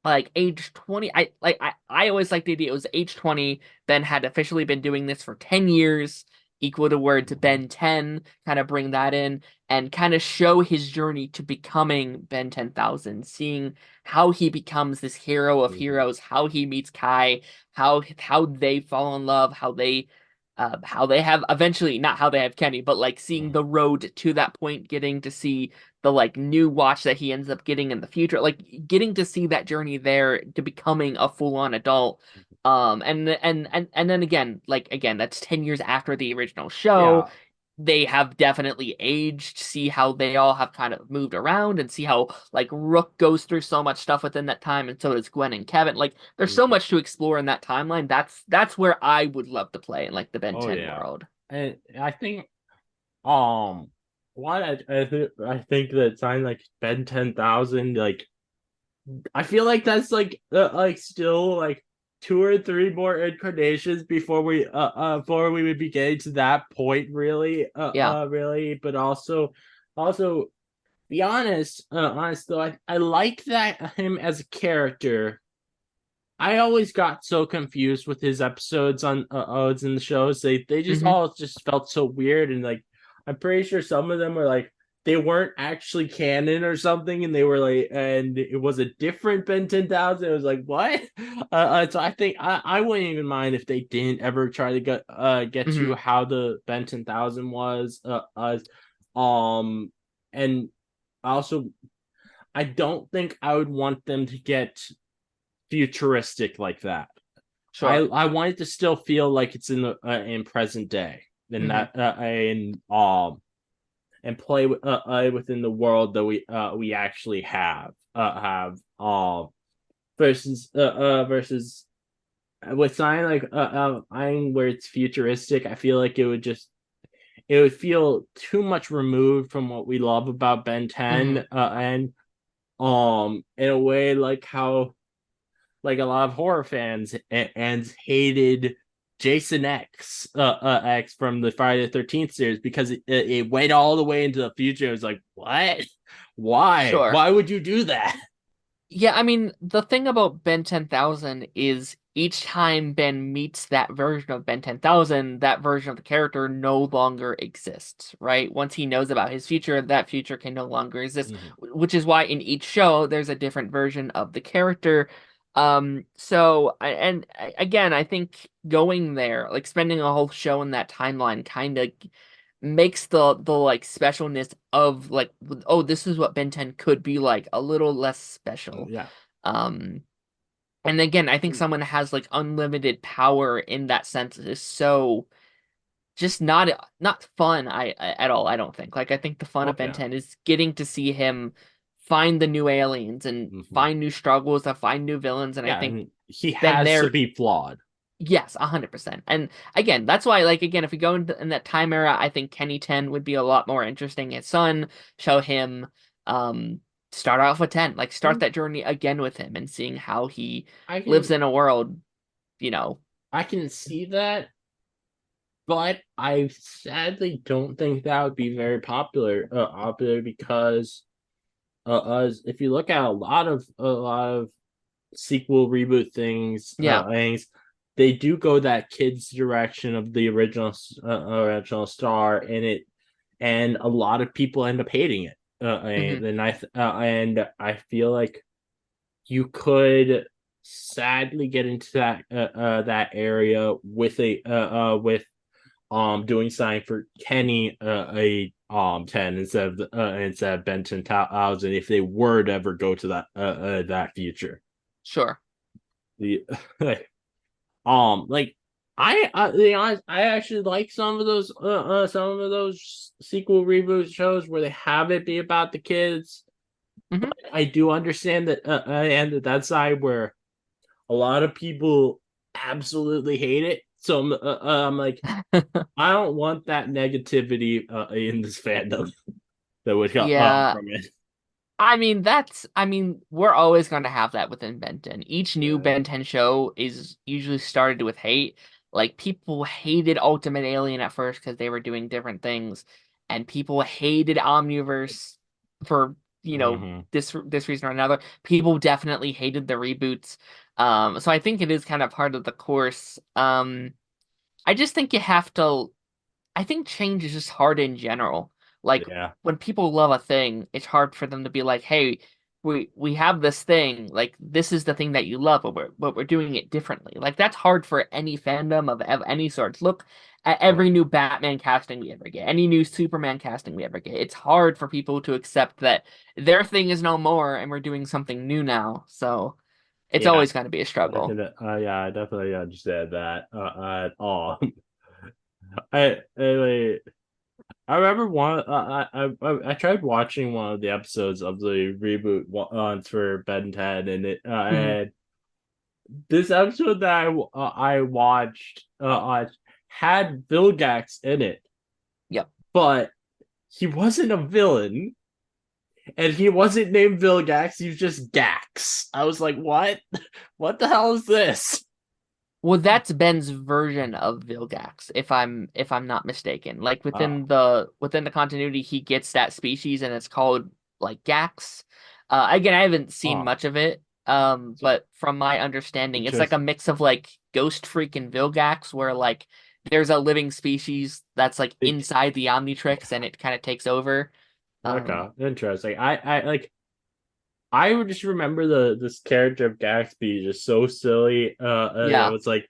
like age 20. I always liked the idea it was age 20. Ben had officially been doing this for 10 years, equal to word to
Mhm.
Ben 10, kind of bring that in and kind of show his journey to becoming Ben 10,000, seeing how he becomes this hero of
Mhm.
heroes, how he meets Kai, how they fall in love, how they have eventually, not how they have Kenny, but like seeing
Mhm.
the road to that point, getting to see the like new watch that he ends up getting in the future, like getting to see that journey there to becoming a full-on adult. And then again, like again, that's 10 years after the original show.
Yeah.
They have definitely aged, see how they all have kind of moved around and see how like Rook goes through so much stuff within that time, and so does Gwen and Kevin. Like there's so
Mhm.
much to explore in that timeline. That's where I would love to play in like the Ben
Oh
10
yeah.
world.
And I think um why I think that sign like Ben 10,000, like I feel like that's like still like two or three more incarnations before we would be getting to that point really
Yeah.
really, but also be honest though, I like that him as a character. I always got so confused with his episodes on odds in the shows. They just
Hmm.
all just felt so weird, and like I'm pretty sure some of them were like they weren't actually canon or something, and they were like, and it was a different Ben 10,000. It was like what? So I think I wouldn't even mind if they didn't ever try to get to
Hmm.
how the Ben 10,000 was um and also I don't think I would want them to get futuristic like that.
Sure.
I want it to still feel like it's in present day, and
Hmm.
that and play within the world that we actually have versus with something like where it's futuristic. I feel like it would feel too much removed from what we love about Ben
Hmm.
10 and in a way like how like a lot of horror fans and hated Jason X from the Friday the 13th series because it went all the way into the future. It was like, what? Why?
Sure.
Why would you do that?
Yeah, I mean, the thing about Ben 10,000 is each time Ben meets that version of Ben 10,000, that version of the character no longer exists, right? Once he knows about his future, that future can no longer exist,
Mhm.
which is why in each show there's a different version of the character. Again, I think going there, like spending a whole show in that timeline kind of makes the like specialness of like, oh, this is what Ben 10 could be like, a little less special.
Yeah.
um and again, I think someone has like unlimited power in that sense is so just not fun. At all, I don't think. Like I think the fun
Oh
of Ben
yeah.
10 is getting to see him find the new aliens and
Hmm.
find new struggles and find new villains, and I
Yeah,
think
and he
then
has to
there.
be flawed.
Yes, 100%. And again, that's why, like, again, if we go in that time era, I think Kenny 10 would be a lot more interesting. His son, show him, um, start off with 10, like, start that journey again with him and seeing how he
I
lives
can
in a world, you know.
I can see that, but I sadly don't think that would be very popular because as if you look at a lot of sequel reboot
Yeah.
things, they do go that kids direction of the original star, and a lot of people end up hating it.
Hmm.
And I feel like you could sadly get into that area with a with doing sign for Kenny a 10 instead of Ben 10,000 if they were to ever go to that future.
Sure.
The like to be honest, I actually like some of those sequel reboot shows where they have it be about the kids.
Hmm.
I do understand that and that side where a lot of people absolutely hate it. So I'm like, I don't want that negativity in this fandom that would come
Yeah.
from it.
We're always going to have that within Ben 10. Each new
Yeah.
Ben 10 show is usually started with hate. Like, people hated Ultimate Alien at first because they were doing different things, and people hated Omniverse for,
Mm-hmm.
this reason or another. People definitely hated the reboots. So I think it is kind of part of the course. I just think you have to I think change is just hard in general. Like,
Yeah.
when people love a thing, it's hard for them to be like, "Hey, we have this thing. Like, this is the thing that you love, but we're doing it differently." Like, that's hard for any fandom of any sort. Look at
Oh,
every new Batman casting we ever get, any new Superman casting we ever get. It's hard for people to accept that their thing is no more and we're doing something new now. So it's
yeah.
always going to be a struggle.
Yeah, I definitely understand that at all. I I remember I tried watching one of the episodes of the reboot for Ben 10, and it
Mhm.
and this episode that I watched had Vilgax in it,
Yep.
but he wasn't a villain, and he wasn't named Vilgax. He was just Gax. I was like, what? What the hell is this?
Well, that's Ben's version of Vilgax, if I'm not mistaken. Like,
Oh,
within the continuity, he gets that species and it's called like Gax. Again, I haven't seen
oh,
much of it.
so
But from my understanding, it's like a
interesting.
mix of like Ghost Freak and Vilgax, where like there's a living species that's like inside the Omnitrix and it kind of takes over. Um,
Okay, interesting. I like I would just remember this character of Gatsby just so silly. It
yeah,
was like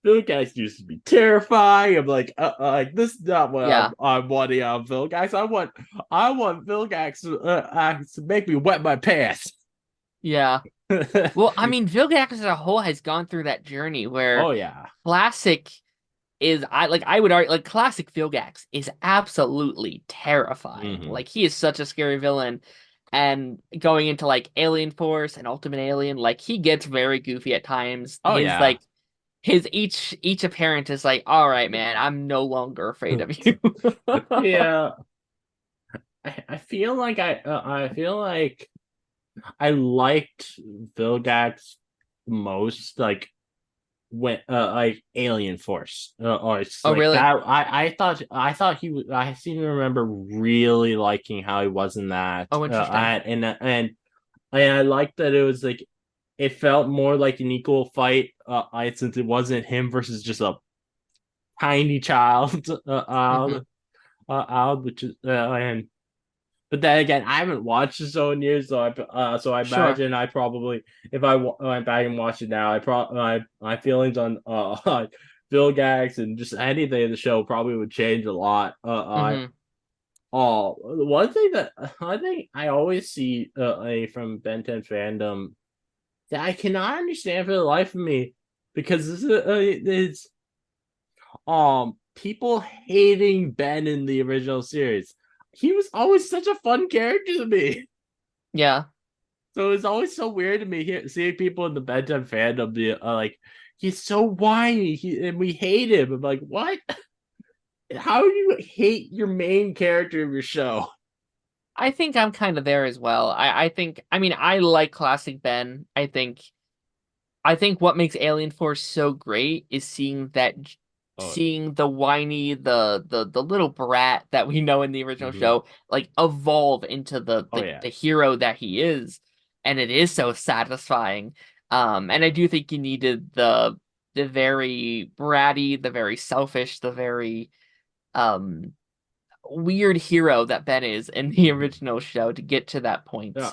Vilgax used to be terrifying. I'm like this is not what
yeah,
I'm wanting out of Vilgax. I want Vilgax to make me wet my pants.
yeah. Well, I mean, Vilgax as a whole has gone through that journey
Oh
where
yeah.
classic I would argue like classic Vilgax is absolutely terrifying.
Hmm.
Like, he is such a scary villain. And going into like Alien Force and Ultimate Alien, like, he gets very goofy at times.
Oh yeah.
His each appearance is like, all right, man, I'm no longer afraid of you.
Yeah. I feel like I feel like I liked Vilgax most when like Alien Force or it's
Oh,
like
really?
that. I thought he was. I seem to remember really liking how he was in that.
Oh, interesting.
And I liked that it was like it felt more like an equal fight. Since it wasn't him versus just a tiny child.
Hmm.
Out, which is and but then again, I haven't watched the show in years, so I
Sure.
imagine I probably if I went back and watched it now, I probably my feelings on Phil Gags and just anything in the show probably would change a lot.
Hmm.
One thing that I think I always see from Ben 10 fandom that I cannot understand for the life of me because it's people hating Ben in the original series. He was always such a fun character to me.
Yeah.
So it's always so weird to me seeing people in the Ben 10 fandom be like, he's so whiny, and we hate him. I'm like, what? How do you hate your main character of your show?
I think I'm kind of there as well. I mean, I like classic Ben. I think what makes Alien Force so great is
Oh,
seeing the whiny, the little brat that we know in the original
mm-hmm.
show, like, evolve into the,
Oh
the
yeah.
the hero that he is, and it is so satisfying. And I do think you needed the very bratty, the very selfish, the very um weird hero that Ben is in the
Mm-hmm.
original show to get to that point.
Yeah.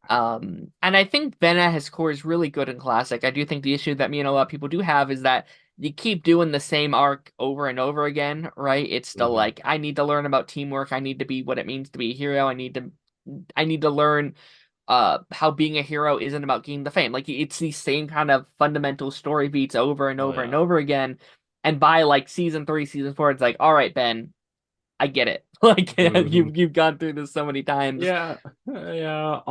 And I think Ben at his core is really good in classic. I do think the issue that me and a lot of people do have is that you keep doing the same arc over and over again, right? It's still
Hmm.
like I need to learn about teamwork. I need to be what it means to be a hero. I need to learn how being a hero isn't about gaining the fame. Like it's these same kind of fundamental story beats over and
Oh
over and
yeah.
over again. And by like season 3, season 4, it's like, all right, Ben, I get it. Like
Hmm.
you've gone through this so many times.
Yeah, yeah.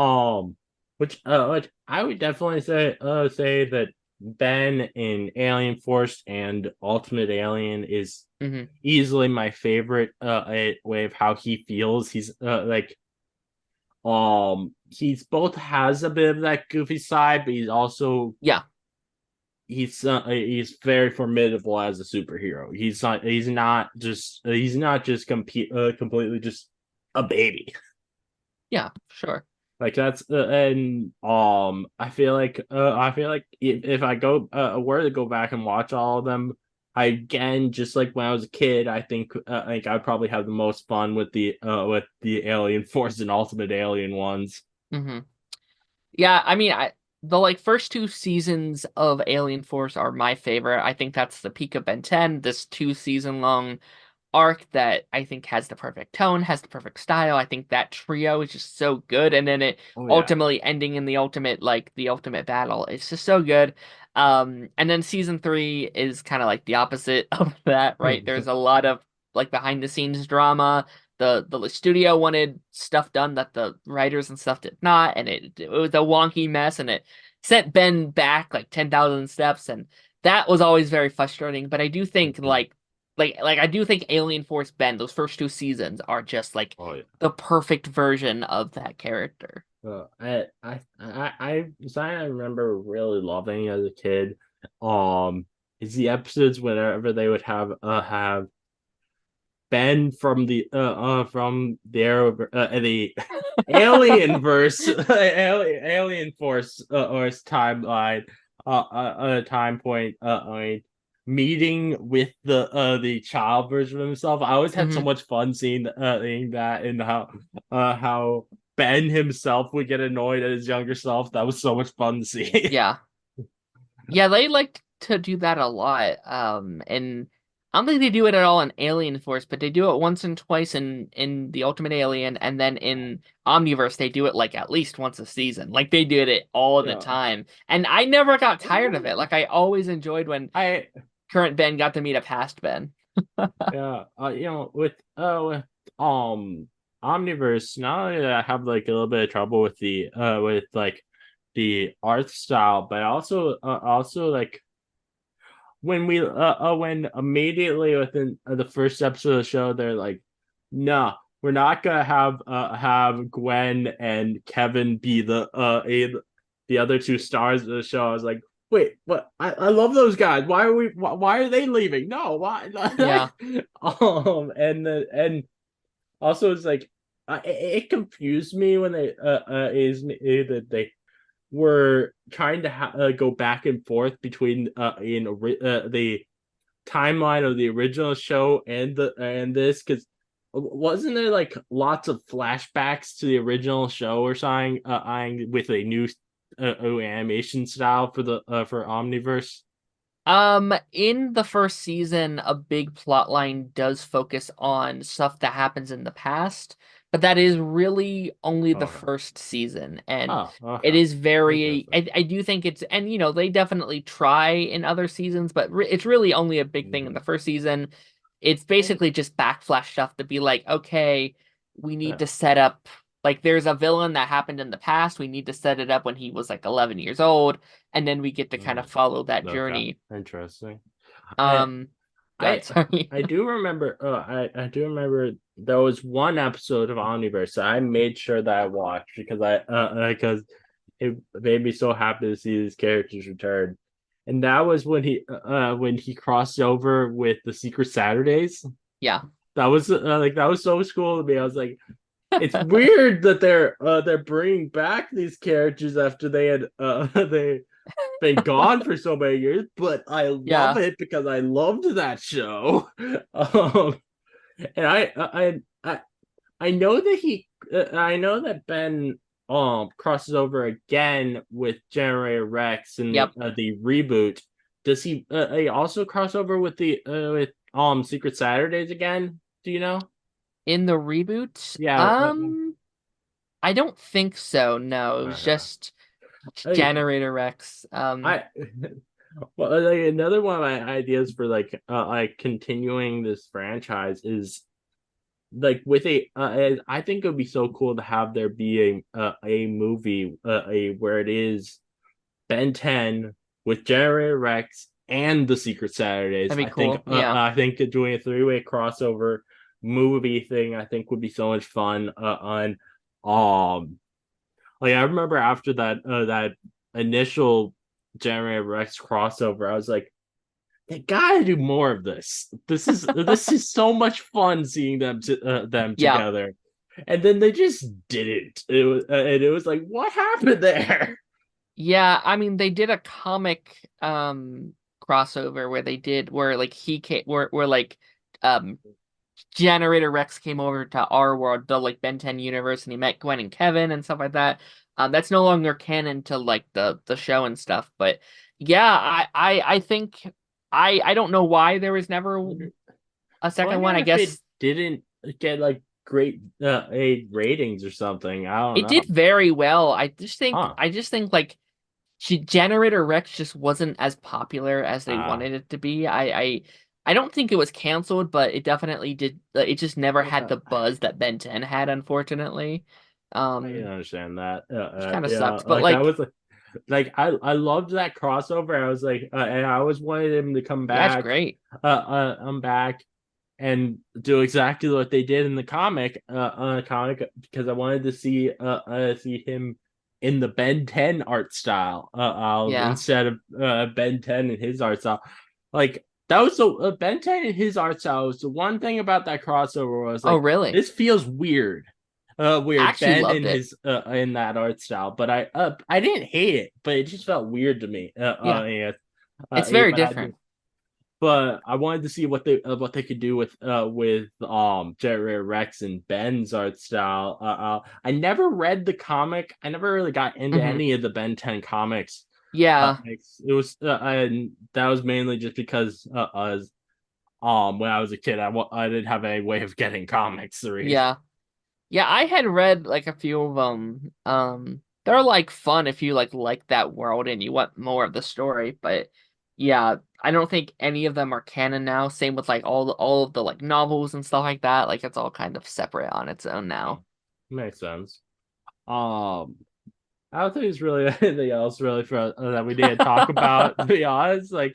Which I would definitely say that Ben in Alien Force and Ultimate Alien is
Hmm.
easily my favorite way of how he feels. He's he's both has a bit of that goofy side, but
Yeah.
he's very formidable as a superhero. He's not just completely just a baby.
Yeah, sure.
Like that's and I feel like if I go were to go back and watch all of them, I again just like when I was a kid, I think like I'd probably have the most fun with the Alien Force and Ultimate Alien ones.
Hmm. Yeah, I mean, the like first 2 seasons of Alien Force are my favorite. I think that's the peak of Ben 10, this 2 season long arc that I think has the perfect tone, has the perfect style. I think that trio is just so good. And then it
Oh yeah.
ultimately ending in the ultimate battle. It's just so good. And then season 3 is kind of like the opposite of that, right? There's a lot of like behind the scenes drama. The studio wanted stuff done that the writers and stuff did not, and it was a wonky mess, and it sent Ben back like 10,000 steps, and that was always very frustrating. But I do think I do think Alien Force Ben, those first 2 seasons are just like
Oh yeah.
the perfect version of that character.
Something I remember really loving as a kid, um, is the episodes whenever they would have Ben from the Alien verse Alien Force or its timeline time point meeting with the child version of himself. I always had so
Hmm.
much fun seeing that and how Ben himself would get annoyed at his younger self. That was so much fun to see.
Yeah. Yeah, they like to do that a lot. And I don't think they do it at all in Alien Force, but they do it once and twice in the Ultimate Alien, and then in Omniverse they do it like at least once a season. Like they did it all the
Yeah.
time, and I never got tired of it. Like I always enjoyed when
I
current Ben got to meet a past Ben.
Yeah, with Omniverse, not only did I have like a little bit of trouble with the art style, but also like when immediately within the first episode of the show, they're like, "No, we're not gonna have Gwen and Kevin be the other two stars of the show." I was like, "Wait, what? I love those guys. Why are they leaving? No, why?"
Yeah.
And also it's like it confused me when they is that they were trying to go back and forth between the timeline of the original show and this, because wasn't there like lots of flashbacks to the original show or something with a new animation style for Omniverse?
In the first season, a big plot line does focus on stuff that happens in the past, but that is really only the
Okay.
first season, and
Oh,
it
okay.
is very.
Interesting.
I do think it's, and they definitely try in other seasons, but it's really only a big thing in
Mm-hmm.
the first season. It's basically just backflash stuff to be like, okay, we need
Yeah.
to set up. Like, there's a villain that happened in the past. We need to set it up when he was like 11 years old, and then we get to kind of
Mm.
follow that
Okay.
journey.
Interesting. I
Um, God,
I
sorry.
I do remember. I do remember there was one episode of Omniverse that I made sure that I watched because it made me so happy to see these characters return, and that was when he crossed over with the Secret Saturdays.
Yeah.
That was so cool to me. I was like, it's weird that they're bringing back these characters after they had they been gone for so many years, but I love
Yeah.
it because I loved that show. And I know that I know that Ben. crosses over again with Generator Rex and
Yep.
the reboot, does he also cross over with the with Secret Saturdays again? Do you know?
In the reboot,
Yeah.
I don't think so. No, it was
Okay.
just
Like,
Generator Rex.
I well, like another one of my ideas for like continuing this franchise is like with I think it would be so cool to have there be a movie a where it is Ben 10 with Generator Rex and the Secret Saturdays.
That'd be cool. Yeah.
I think that doing a three-way crossover movie thing I think would be so much fun on like I remember after that initial Generator Rex crossover I was like they gotta do more of this. This is so much fun seeing them
Yeah.
together, and then they just didn't. It was like, what happened there?
Yeah, I mean they did a comic crossover where they did where like he came where like um Generator Rex came over to our world, the like Ben 10 universe, and he met Gwen and Kevin and stuff like that. That's no longer canon to like the show and stuff, but yeah, I think I don't know why there was never a
I
second
wonder
one. I
if it
guess
didn't get like great a ratings or something. I don't
it did
know.
very well.
Huh?
I just think like Generator Rex just wasn't as popular as they
Ah,
wanted it to be. I don't think it was canceled, but it definitely did. It just never had
yeah,
the buzz that Ben 10 had, unfortunately.
I can
Um,
understand that.
which kind of
Yeah,
sucks. But
like I
like,
was like I loved that crossover. I was like, and I always wanted him to come
yeah, it's
back.
great.
I'm back and do exactly what they did in the comic because I wanted to see him in the Ben 10 art style
Yeah.
instead of Ben 10 and his art style. Like that was the Ben 10 and his art style was the one thing about that crossover was
Oh,
like
really?
this feels weird.
I
Weird
actually
Ben
loved
in
it.
his in that art style, but I didn't hate it, but it just felt weird to me.
Yeah,
Yeah,
it's
yeah,
very different.
but I wanted to see what they could do with Jerry Rex and Ben's art style. I never read the comic. I never really got into
Hmm.
any of the Ben 10 comics.
Yeah,
It was and that was mainly just because when I was a kid, I didn't have any way of getting comics to read.
yeah. Yeah, I had read like a few of them. They're like fun if you like that world and you want more of the story, but yeah, I don't think any of them are canon now. Same with like all of the like novels and stuff like that. Like it's all kind of separate on its own now.
Makes sense. Um, I don't think there's really anything else really for that we didn't talk about. To be honest, like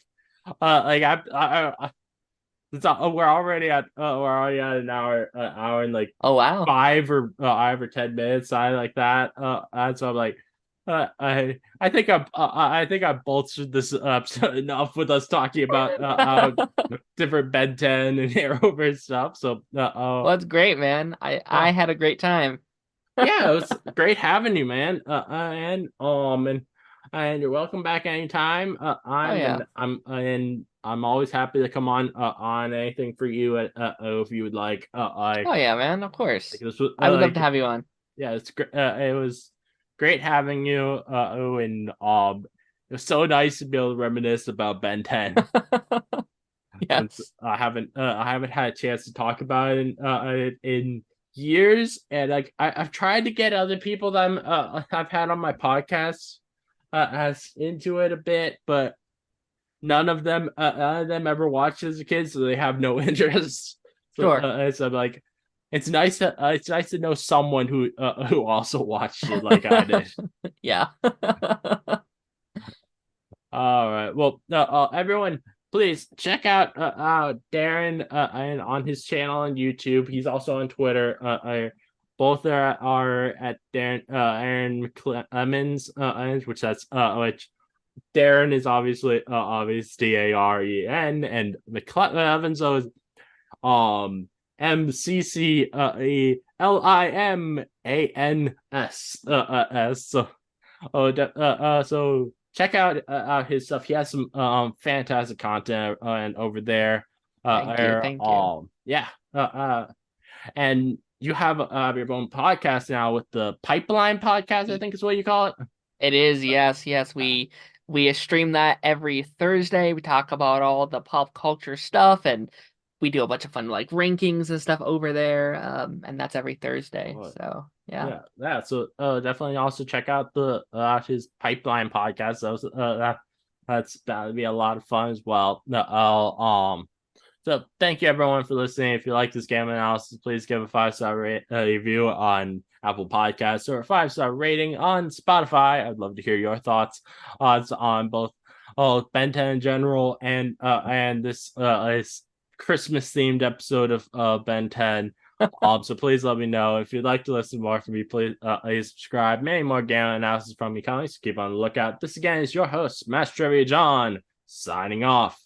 we're already at an hour and like
Oh wow.
5 or 10 minutes. I like that. And so I'm like, I think I bolstered this episode enough with us talking about different Ben 10 and Arrowverse stuff. So
Well, that's great, man. I
yeah,
had a great time.
yeah, it was great having you, man. And you're welcome back anytime.
Oh yeah.
I'm always happy to come on anything for you if you would like.
Oh yeah, man. Of
Like
course.
this was
I would love to have you on.
yeah, it's great. It was great having you. And it was so nice to be able to reminisce about Ben 10 since
Yes.
I haven't had a chance to talk about it in years, and like I've tried to get other people that I've had on my podcast as into it a bit, but none of them ever watched as a kid, so they have no interest. So
Sure.
so I'm like, it's nice to know someone who also watched it like I did.
Yeah.
All right. Well, everyone, please check out Daren and on his channel on YouTube. He's also on Twitter. Both are at Daren Mcclimans, which that's which Daren is obvious Daren, and McClevins is McClimans. So so check out his stuff. He has some fantastic content and over there.
Thank you. Thank you.
Yeah. And you have your own podcast now with the Pipeline Podcast, I think is what you call it.
It is, yes. We stream that every Thursday. We talk about all the pop culture stuff, and we do a bunch of fun like rankings and stuff over there. And that's every Thursday. So
yeah. So definitely also check out the his Pipeline Podcast. That'd be a lot of fun as well. So thank you everyone for listening. If you like this game analysis, please give a 5-star review on Apple Podcasts or a 5-star rating on Spotify. I'd love to hear your thoughts on both Ben 10 in general and this Christmas themed episode of Ben 10. So please let me know. If you'd like to listen more from me, please subscribe. Many more game analysis from me coming, so keep on the lookout. This again is your host, Smash Trivia John, signing off.